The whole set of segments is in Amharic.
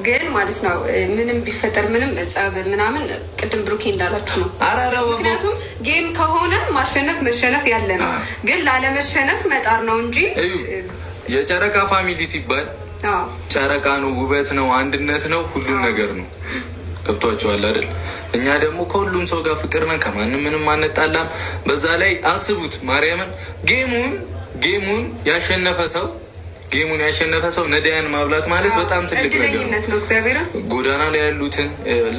ግን ማለት ነው ምንም ቢፈጠር ምንም ጸብ ምናምን ቅድም ብሩኬ እንዳላችሁ ነው። ምክንያቱም ጌም ከሆነ ማሸነፍ መሸነፍ ያለ ነው፣ ግን ላለመሸነፍ መጣር ነው እንጂ የጨረቃ ፋሚሊ ሲባል ጨረቃ ነው፣ ውበት ነው፣ አንድነት ነው፣ ሁሉም ነገር ነው። ገብቷችኋል አይደል? እኛ ደግሞ ከሁሉም ሰው ጋር ፍቅር ነን፣ ከማንም ምንም አንጣላም። በዛ ላይ አስቡት ማርያምን ጌሙን ያሸነፈ ሰው ነዳያን ማብላት ማለት በጣም ትልቅ ነገር ነው። ጎዳና ላይ ያሉትን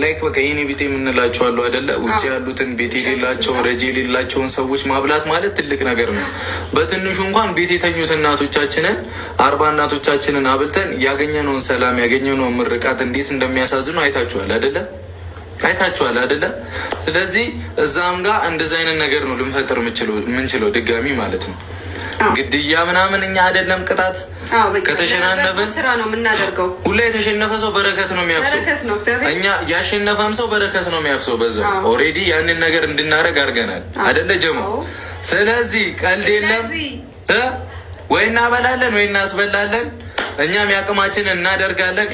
ላይክ በቃ የኔ ቤት የምንላቸው አይደለ? ውጭ ያሉትን ቤት የሌላቸውን ረጅ የሌላቸውን ሰዎች ማብላት ማለት ትልቅ ነገር ነው። በትንሹ እንኳን ቤት የተኙት እናቶቻችንን 40 እናቶቻችንን አብልተን ያገኘነውን ሰላም ያገኘነውን ምርቃት እንዴት እንደሚያሳዝኑ አይታችኋል አይደለ? ስለዚህ እዛም ጋር እንደዚ አይነት ነገር ነው ልንፈጥር የምንችለው ድጋሚ ማለት ነው። ግድያ ምናምን እኛ አይደለም ቅጣት ከተሸናነፈ ስራ ነው የምናደርገው። ሁላ የተሸነፈ ሰው በረከት ነው የሚያፍሰው። እኛ ያሸነፈም ሰው በረከት ነው የሚያፍሰው። በዛ ኦልሬዲ ያንን ነገር እንድናደርግ አድርገናል አይደለ ጀሞ? ስለዚህ ቀልድ የለም። ወይ እናበላለን ወይ እናስበላለን። እኛም ያቅማችንን እናደርጋለን።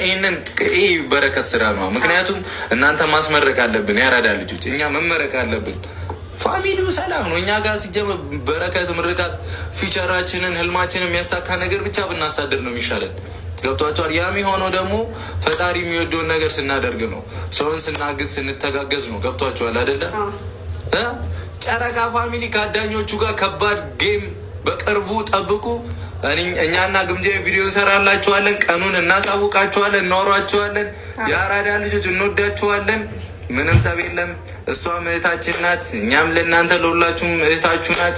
ይህ በረከት ስራ ነው። ምክንያቱም እናንተ ማስመረቅ አለብን፣ ያራዳ ልጆች እኛ መመረቅ አለብን። ፋሚሊው ሰላም ነው። እኛ ጋር ሲጀመር በረከት ምርቃት ፊቸራችንን ህልማችንን የሚያሳካ ነገር ብቻ ብናሳድር ነው የሚሻለን። ገብቷቸዋል። ያም የሆነው ደግሞ ፈጣሪ የሚወደውን ነገር ስናደርግ ነው። ሰውን ስናግዝ ስንተጋገዝ ነው። ገብቷቸዋል አይደለ? ጨረቃ ፋሚሊ ከአዳኞቹ ጋር ከባድ ጌም በቅርቡ ጠብቁ። እኛና ግምጃ ቪዲዮ እንሰራላችኋለን። ቀኑን እናሳውቃችኋለን፣ እናወሯችኋለን። የአራዳ ልጆች እንወዳችኋለን። ምንም ሰብ የለም። እሷም እህታችን ናት፣ እኛም ለእናንተ ለሁላችሁም እህታችሁ ናት።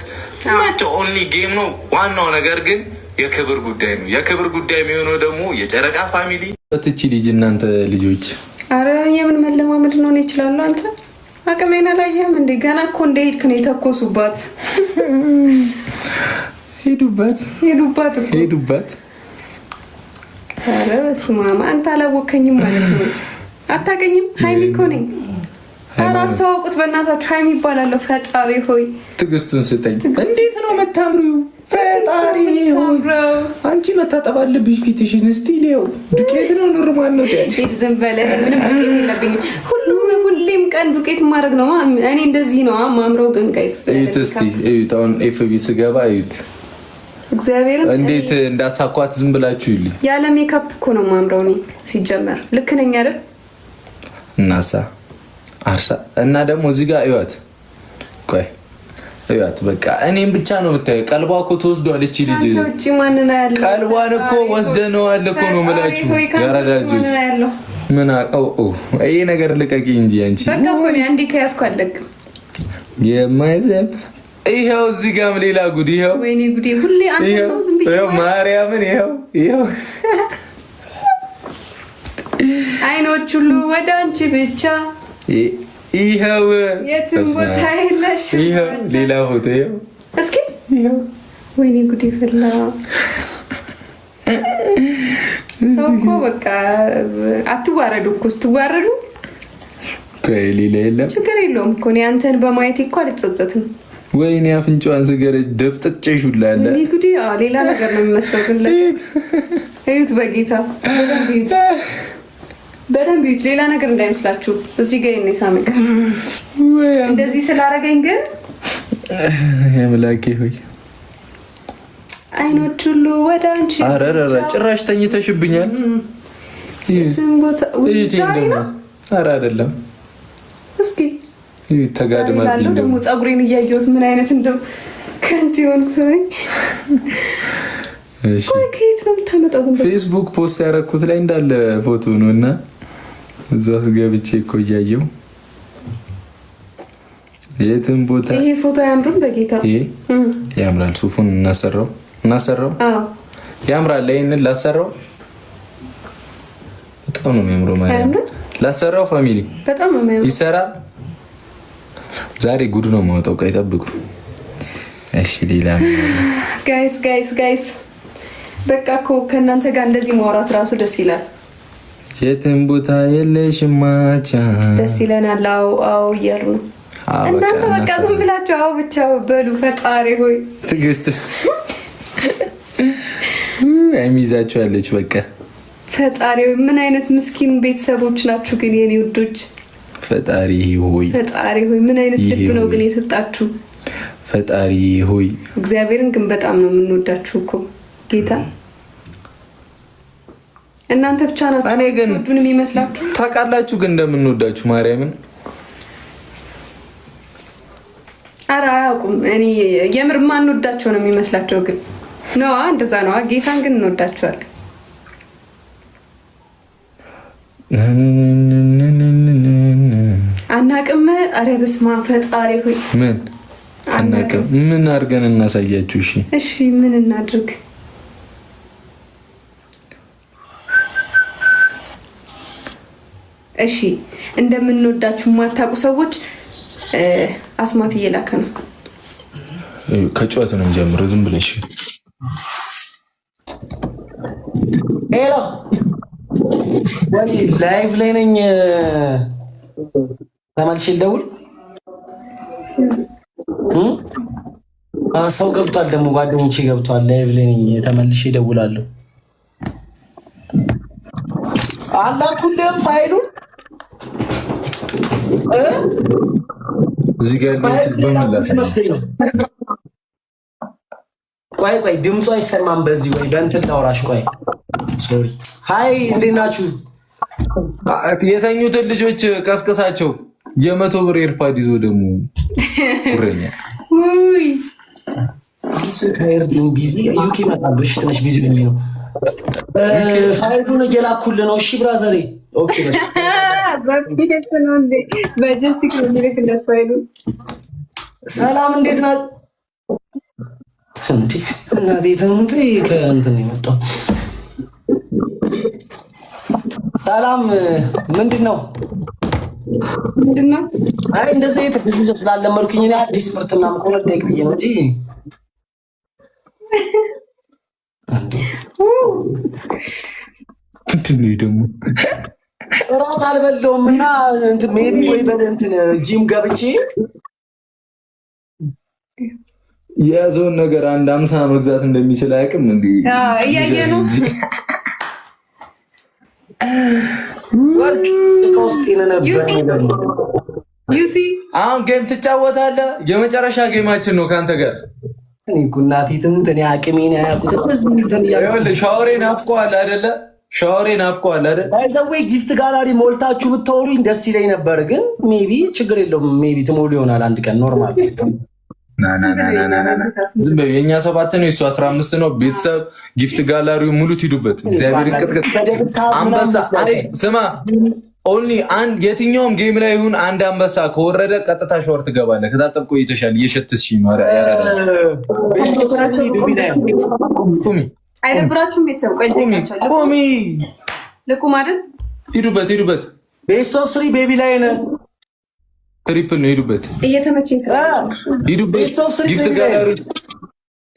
መቶ ኦንሊ ጌም ነው። ዋናው ነገር ግን የክብር ጉዳይ ነው። የክብር ጉዳይ የሚሆነው ደግሞ የጨረቃ ፋሚሊ ትቺ ልጅ እናንተ ልጆች፣ አረ የምን መለማመድ ነው? እኔ እችላለሁ። አንተ አቅሜን አላየህም እንዴ? ገና እኮ እንደሄድክ ነው የተኮሱባት። ሄዱባት። አረ በስመ አብ፣ አንተ አላወከኝም ማለት ነው። አታገኝም? ሀይሚ እኮ ነኝ። ኧረ አስተዋውቁት በእናታችሁ። ሀይሚ ይባላለሁ። ፈጣሪ ሆይ ትዕግስቱን ስጠኝ። እንዴት ነው መታምሪው? ፈጣሪ ሆይ አንቺ መታጠብ አለብሽ ፊትሽን። እስቲ ሊው ዱቄት ነው ኖርማል ነው ያልሽ? ዝም በለ። ምንም ዱቄት የለብኝም። ሁሌም ቀን ዱቄት ማድረግ ነው። እኔ እንደዚህ ነው ማምረው። ግን ጋይስ እዩት እስቲ እዩት። አሁን ኤፍቢ ስገባ እዩት። እግዚአብሔርን እንዴት እንዳሳኳት ዝም ብላችሁ ይልኝ። ያለ ሜካፕ እኮ ነው ማምረው። እኔ ሲጀመር ልክ ነኝ አይደል? እናሳ አርሳ እና ደግሞ እዚህ ጋር እዩት። ቆይ እዩት። በቃ እኔም ብቻ ነው የምታየው። ቀልቧ እኮ ተወስዷል። እቺ ልጅ ቀልቧን እኮ ወስደነዋል እኮ ነው የምላችሁ። ያራዳጆች ምን አቀው ይሄ ነገር ልቀቂ እንጂ አንቺ በቃ እኮ ነው አንዴ ከያዝኩ አለቅም የማይዘብ ይሄው እዚህ ጋርም ሌላ ጉድ። ይሄው ወይኔ ጉዴ! ሁሌ አንተ ነው ዝም ብዬ ማርያምን ይሄው አይኖች ሁሉ ወደ አንቺ ብቻ። ይሄው የትም ቦታ የለሽ። ይሄው ሌላ ቦታ ይሄው እስኪ ይሄው ወይኔ ጉዴ ፈላ። ሰው እኮ በቃ አትዋረዱ እኮ ስትዋረዱ ሌላ የለም ችግር የለውም እኮ። እኔ አንተን በማየት እኮ አልጸጸትም። ወይኔ አፍንጫዋን ስገረድ ደፍጥጬሽ ሁላ አለ። እኔ ጉዴ! ሌላ ነገር ነው የሚመስለው። ግን እዩት በጌታ በደንብ እዩት። ሌላ ነገር እንዳይመስላችሁ። እዚህ ጋር ነው ሳመኝ እንደዚህ ስላደረገኝ ግን የምላኬ ሆይ አይኖች ሁሉ ወደ አንቺ። አረረረ ጭራሽ ተኝተሽብኛል። ኧረ አይደለም እስኪ ተጋድማብኝ ደግሞ ፀጉሬን እያየሁት ምን አይነት እንደው ከንቱ የሆንኩ ሰው ነኝ። እሺ ከየት ነው የምታመጣው? ፌስቡክ ፖስት ያደረኩት ላይ እንዳለ ፎቶ ነው እና እዛው ገብቼ እኮ እያየሁ የትም ቦታ ይሄ ፎቶ አያምርም? በጌታ ይሄ ያምራል። ሱፉን እናሰራው። አዎ ያምራል። ይሄንን ላሰራው በጣም ነው የሚያምረው። ማርያም ላሰራው ፋሚሊ በጣም ነው የሚያምረው። ይሰራል። ዛሬ ጉድ ነው የማወጣው። ቆይ ጠብቁ እሺ። ሌላ ጋይስ በቃ እኮ ከእናንተ ጋር እንደዚህ ማውራት ራሱ ደስ ይላል። የትም ቦታ የለሽም ማቻ ደስ ይለናል። አዎ እያሉ ነው እናንተ በቃ ዝም ብላችሁ አዎ ብቻ በሉ። ፈጣሪ ሆይ ትዕግስት አይሚዛችሁ ያለች በቃ ፈጣሪ ምን አይነት ምስኪን ቤተሰቦች ናችሁ ግን የኔ ውዶች። ፈጣሪ ሆይ ምን አይነት ልብ ነው ግን የሰጣችሁ። ፈጣሪ ሆይ እግዚአብሔርን ግን በጣም ነው የምንወዳችሁ እኮ ጌታ። እናንተ ብቻ ናችሁ እኔ ግን ወዱን የሚመስላችሁ ታውቃላችሁ ግን እንደምንወዳችሁ ማርያምን። ኧረ አያውቁም። እኔ የምር ማንወዳቸው ነው የሚመስላቸው ግን ነው እንደዛ ነው። ጌታን ግን እንወዳችኋለን። አናቅም። ኧረ በስመ አብ ፈጣሪ ሆይ ምን አናቅም? ምን አድርገን እናሳያችሁ? እሺ ምን እናድርግ? እሺ እንደምንወዳችሁ የማታውቁ ሰዎች አስማት እየላከ ነው። ከጨዋታ ነው ጀምሮ ዝም ብለሽ ሄሎ ወይ ላይቭ ላይ ነኝ። ተመልሼ ልደውል። ሰው ገብቷል ደግሞ ጓደኞቼ ገብቷል። ላይቭ ላይ ነኝ። ተመልሼ እደውላለሁ። አላኩልህም ፋይሉን እዚህ ጋር ቆይ ድምፁ አይሰማም። በዚህ ወይ በእንትን ላውራሽ። ቆይ ሶሪ። ሃይ እንዴት ናችሁ? የተኙትን ልጆች ቀስቅሳቸው። 100 ብር ኤርፓድ ይዞ ደግሞ ጉረኛ ቢዚ ዩኬ እመጣለሁ። እሺ ትንሽ ቢዚ ነኝ ነው። ፋይሉን እየላኩልህ ነው። እሺ ብራዘሬ። ኦኬ በፊት ነው እንዴ በጀስቲክ ነው የሚልክለት ፋይሉን። ሰላም እንዴት ናት? እንዴ እናቴ ተንተ ከእንትን ነው የመጣው። ሰላም ምንድን ነው? አይ እንደዚህ ብዙ ሰው ስላለመድኩኝ እኔ አዲስ ምርት ምናምን ከሆነ ልጠይቅ ብዬ ነው እንጂ እንትን ነው ደግሞ እራት አልበላሁም እና እንትን ሜቢ ወይ በእንትን ጂም ገብቼ የያዘውን ነገር አንድ 50 መግዛት እንደሚችል አያውቅም እንዴ? እያየ ነው። ወርቅ ውስጥ ነበር። ዩሲ አሁን ጌም ትጫወታለህ። የመጨረሻ ጌማችን ነው ካንተ ጋር። እኔ እኮ እናቴ ትሙት እኔ አቅሜን አያውቁትም። እዚህ እንትን ያለው ሻወሬን አፍቆሃል አይደለ? ሻወሬን አፍቆሃል አይደል? ባይዘዌ ጊፍት ጋላሪ ሞልታችሁ ብታወሩኝ ደስ ይለኝ ነበር፣ ግን ሜቢ ችግር የለውም። ሜቢ ትሞሉ ይሆናል አንድ ቀን ኖርማል። ዝም በይ። የኛ 7 ነው የሱ 15 ነው። ቤተሰብ ጊፍት ጋላሪው ሙሉት ሂዱበት። እግዚአብሔር ይቅጥቅጥ። አንበሳ አይ ስማ፣ ኦንሊ አንድ የትኛውም ጌም ላይ ይሁን አንድ አንበሳ ከወረደ ቀጥታ ሻወር ትገባለህ። ከታጠብቆ ይተሻል እየሸተትሽ ነው። ቁሚ አይደብራችሁም? ቤተሰብ ቆይ ቁሚ ልቁም አይደል? ሂዱበት። ቤስት ኦፍ 3 ቤቢ ላይ ነው። ትሪፕል ነው። ሂዱበት። እየተመቸኝ ስለ ሂዱበት። ጊፍት ጋላሪ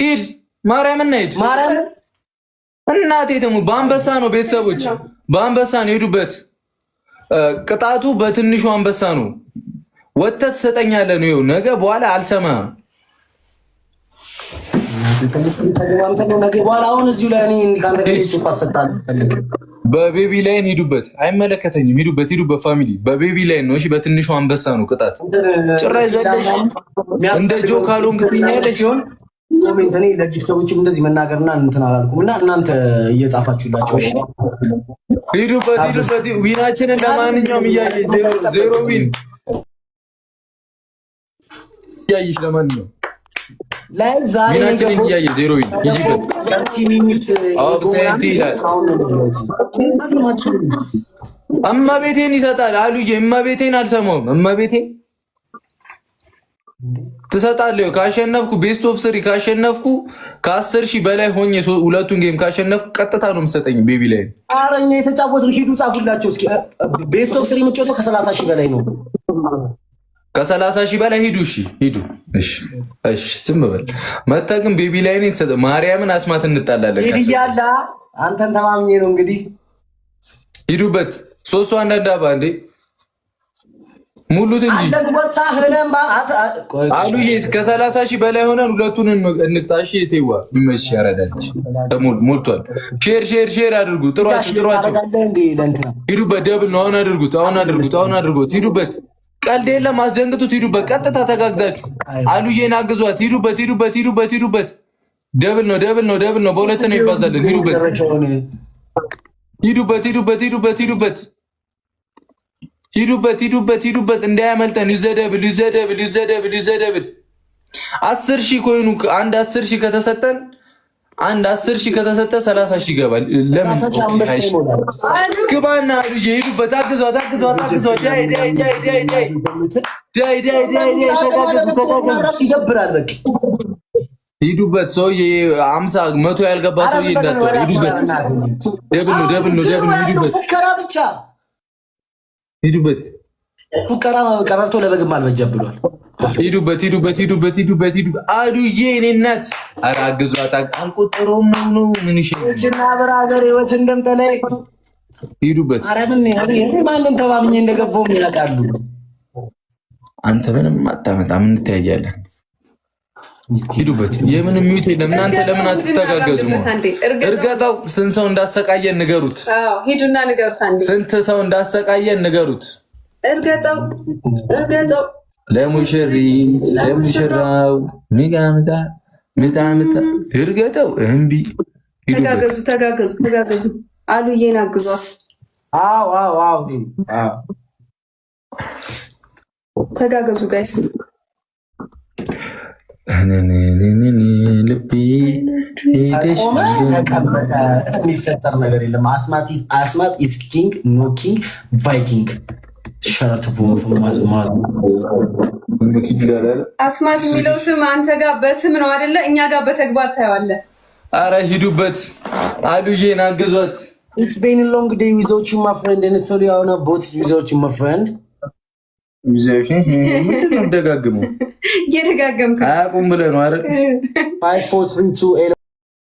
ሂድ። ማርያምን ሂድ። ማርያም እናቴ ተሙ በአንበሳ ነው። ቤተሰቦች በአንበሳ ነው። ሂዱበት። ቅጣቱ በትንሹ አንበሳ ነው። ወተት ትሰጠኛለህ ነው። ነገ በኋላ አልሰማም። ነገ በኋላ አሁን እዚሁ ላይ እኔ ካንተ ጋር ጽሑፍ አሰጣለሁ። በቤቢ ላይን ሂዱበት። አይመለከተኝም። ሂዱበት ፋሚሊ። በቤቢ ላይን ነው። እሺ በትንሹ አንበሳ ነው ቅጣት። ጭራይ ዘለሽ እንደ ጆ ካልሆን ግጥኛለሽ ሲሆን እኔ ለጊፍተሮችም እንደዚህ መናገርና እንትን አላልኩም እና እናንተ እየጻፋችሁላቸው እሺ ሂዱበት። ዊናችን እንደማንኛውም እያየ 0 ዊን እያየሽ ለማንኛውም ላይ ዛሬ ዊናችን እያየ 0 ዊን ይጂበት ሰንቲሚኒት እመቤቴን ይሰጣል አሉዬ። እመቤቴን አልሰማውም። እመቤቴ ትሰጣለህ። ካሸነፍኩ ቤስት ኦፍ 3 ካሸነፍኩ ከ10,000 በላይ ሆኜ ሁለቱን ጌም ካሸነፍኩ ቀጥታ ነው የምሰጠኝ ቤቢ ላይ። ኧረ እኛ የተጫወቱን ሂዱ ጻፉላቸው እስኪ። ቤስት ኦፍ 3 የምትጫወተው ከ30,000 በላይ ነው። ከ30,000 በላይ ሂዱ። እሺ ሂዱ። እሺ ዝም በል መተህ ግን ቤቢ ላይ ነው የተሰጠ። ማርያምን አስማት እንጣላለን። ሂድ እያለ አንተን ተማምኜ ነው እንግዲህ። ሂዱበት። 3 አንዳንድ አባ እንዴ ሙሉት እንጂ አሉዬ ከ30,000 በላይ ሆነን ሁለቱን እንቅጣሽ። ቴዋ ይመሽ ያረዳች ሞልቷል። ሼር አድርጉ። ጥሯቸው ሂዱበት። ደብል ነው። አሁን አድርጉት። ሂዱበት። ቀልድ የለም። አስደንግጡት። ሂዱበት። ቀጥታ ተጋግዛችሁ አሉዬን አግዟት። ሂዱበት። ደብል ነው። በሁለት ነው ይባዛልን። ሂዱበት እንዳያመልጠን። ይዘደብል 10,000 ኮይኑ አንድ 10,000 ከተሰጠን 10,000 ከተሰጠ 30,000 ይገባል። ለምን ግባና ሂዱበት። አግዟት። ሂዱበት። ሰውዬ 50 100 ያልገባ ሰውዬ እንዳትወር። ሂዱበት። ደብል ነው። ሂዱበት። ፉከራ ቀረርቶ ለበግም አልበጀም ብሏል። ሂዱበት። አዱዬ እኔ እናት ኧረ አግዟት። አልቆጠረውም ነው ምን ይሽና ብራዘር ህይወት እንደምጠላይ ሂዱበት። ኧረ ምን ማንን ተባብኝ እንደገባው ያውቃሉ። አንተ ምንም አታመጣም። እንተያያለን። ሂዱበት። የምን ሚውት የለም። እናንተ ለምን አትተጋገዙም? እርገጣው ስንት ሰው እንዳሰቃየን ንገሩት። አዎ ሂዱና ንገሩት። አንዴ ስንት ሰው እንዳሰቃየን ንገሩት። እርገጣው ለሙሽራው ሚጋምታ እርገጣው እምቢ። ተጋገዙ አሉዬን አግዟት። አዎ ተጋገዙ ጋይስ። ልቤ የሚፈጠር ነገር የለም። አስማት ኢዝ ኪንግ ኖ ኪንግ ቫይኪንግ አስማት የሚለው ስም አንተ ጋር በስም ነው አይደለ? እኛ ጋር በተግባር ታየዋለህ። አረ ሂዱበት። አሉዬን አግዟት። It's been a long day without you my friend and it's only on a boat without you my friend. ምንድነው ደጋግመው እየደጋገምክ አያውቁም ብለህ ነው አይደል? 5 4 3 2